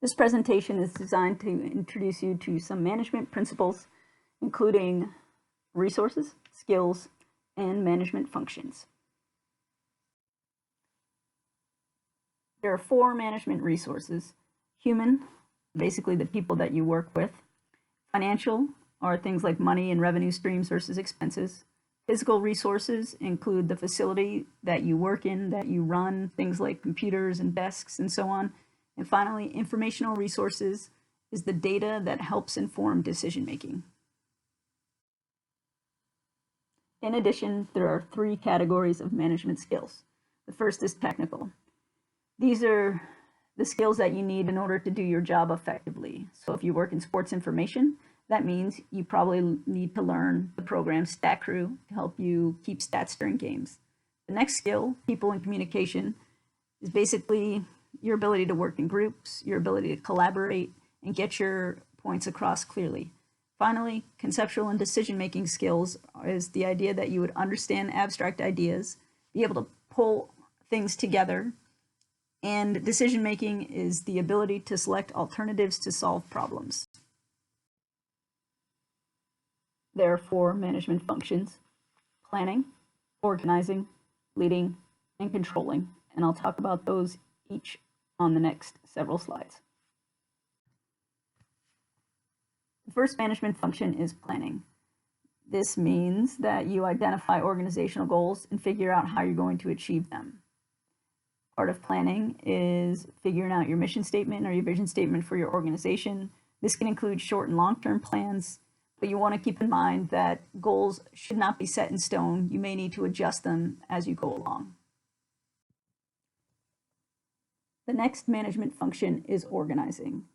This presentation is designed to introduce you to some management principles, including resources, skills, and management functions. There are 4 management resources: human, basically the people that you work with; financial are things like money and revenue streams versus expenses; physical resources include the facility that you work in, that you run, things like computers and desks and so on; and finally, informational resources is the data that helps inform decision making. In addition, there are 3 categories of management skills. The first is technical. These are the skills that you need in order to do your job effectively. So if you work in sports information, that means you probably need to learn the program StatCrew to help you keep stats during games. The next skill, people and communication, is basically your ability to work in groups, your ability to collaborate, and get your points across clearly. Finally, conceptual and decision-making skills is the idea that you would understand abstract ideas, be able to pull things together, and decision-making is the ability to select alternatives to solve problems. There are 4 management functions: planning, organizing, leading, and controlling, and I'll talk about those each on the next several slides. The first management function is planning. This means that you identify organizational goals and figure out how you're going to achieve them. Part of planning is figuring out your mission statement or your vision statement for your organization. This can include short and long-term plans, but you want to keep in mind that goals should not be set in stone. You may need to adjust them as you go along. The next management function is organizing.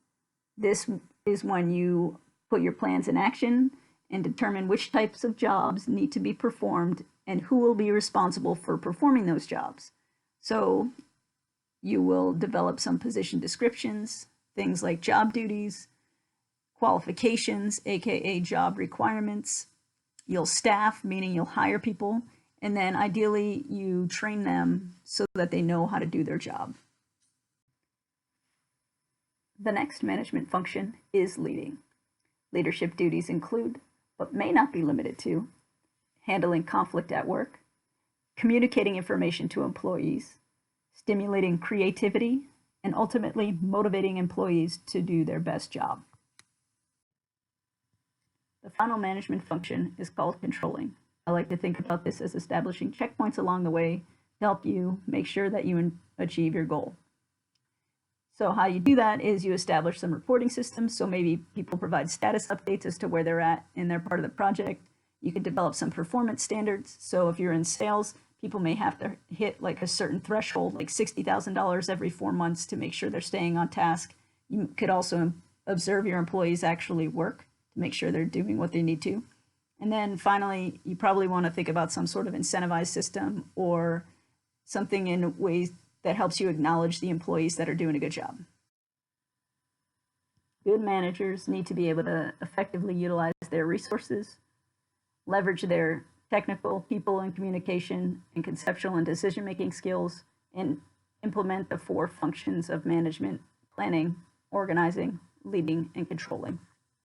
This is when you put your plans in action and determine which types of jobs need to be performed and who will be responsible for performing those jobs. So you will develop some position descriptions, things like job duties, qualifications, aka job requirements. You'll staff, meaning you'll hire people, and then ideally you train them so that they know how to do their job. The next management function is leading. Leadership duties include, but may not be limited to, handling conflict at work, communicating information to employees, stimulating creativity, and ultimately motivating employees to do their best job. The final management function is called controlling. I like to think about this as establishing checkpoints along the way to help you make sure that you achieve your goal. So how you do that is you establish some reporting systems. So maybe people provide status updates as to where they're at in their part of the project. You can develop some performance standards. So if you're in sales, people may have to hit like a certain threshold, like $60,000 every 4 months to make sure they're staying on task. You could also observe your employees actually work to make sure they're doing what they need to. And then finally, you probably want to think about some sort of incentivized system or something in ways that helps you acknowledge the employees that are doing a good job. Good managers need to be able to effectively utilize their resources, leverage their technical, people and communication, and conceptual and decision-making skills, and implement the 4 functions of management: planning, organizing, leading, and controlling.